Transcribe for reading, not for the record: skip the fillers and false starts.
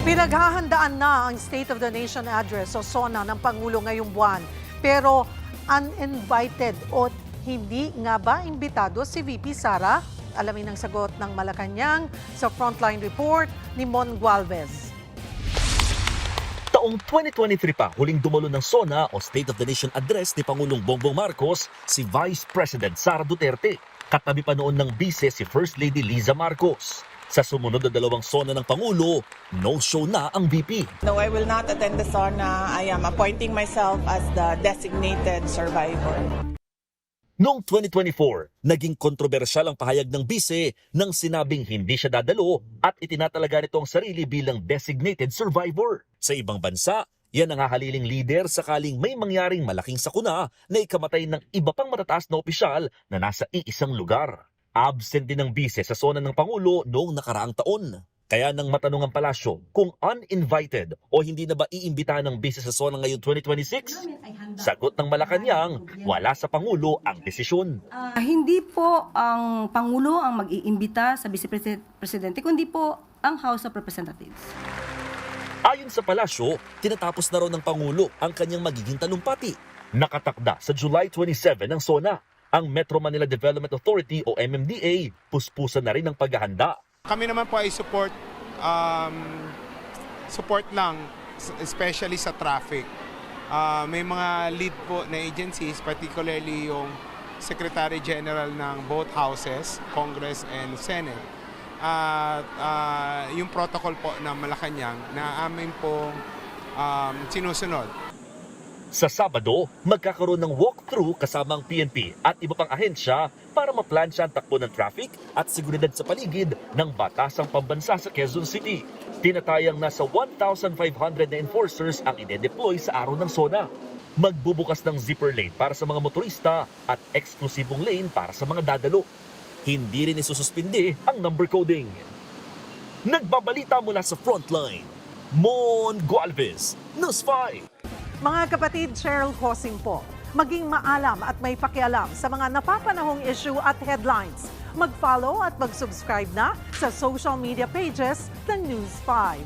Pinaghahandaan na ang State of the Nation Address o SONA ng Pangulo ngayong buwan. Pero uninvited o hindi nga ba imbitado si VP Sara? Alamin ang sagot ng Malacanang sa Frontline Report ni Mon Gualvez. Taong 2023 pa, huling dumalo ng SONA o State of the Nation Address ni Pangulong Bongbong Marcos si Vice President Sara Duterte. Katabi pa noon ng bise si First Lady Liza Marcos. Sa sumunod na dalawang SONA ng Pangulo, no-show na ang VP. No, I will not attend the SONA. I am appointing myself as the designated survivor. Noong 2024, naging kontrobersyal ang pahayag ng bise nang sinabing hindi siya dadalo at itinatalaga nito ang sarili bilang designated survivor. Sa ibang bansa, yan ang hahaliling leader sakaling may mangyaring malaking sakuna na ikamatay ng iba pang matataas na opisyal na nasa iisang lugar. Absent din ng bise sa SONA ng Pangulo noong nakaraang taon. Kaya nang matanong ang palasyo kung uninvited o hindi na ba iimbitahan ng bise sa SONA ngayong 2026, sagot ng Malacanang, wala sa Pangulo ang desisyon. Hindi po ang Pangulo ang mag-iimbita sa Vice Presidente, kundi po ang House of Representatives. Ayon sa palasyo, tinatapos na raw ng Pangulo ang kanyang magiging talumpati. Nakatakda sa July 27 ng SONA. Ang Metro Manila Development Authority o MMDA, puspusan na rin ang paghahanda. Kami naman po ay support lang, especially sa traffic. May mga lead po na agencies, particularly yung Secretary General ng both houses, Congress and Senate. Yung protocol po ng Malacanang na amin pong sinusunod. Sa Sabado, magkakaroon ng walkthrough kasama ang PNP at iba pang ahensya para maplansya ang takbo ng traffic at seguridad sa paligid ng batasang pambansa sa Quezon City. Tinatayang nasa 1,500 na enforcers ang ide-deploy sa araw ng SONA. Magbubukas ng zipper lane para sa mga motorista at eksklusibong lane para sa mga dadalo. Hindi rin isususpindi ang number coding. Nagbabalita mula sa Frontline, Mon Gualvez, News 5. Mga kapatid, Cheryl Cosing po. Maging maalam at may pakialam sa mga napapanahong issue at headlines. Mag-follow at mag-subscribe na sa social media pages ng News 5.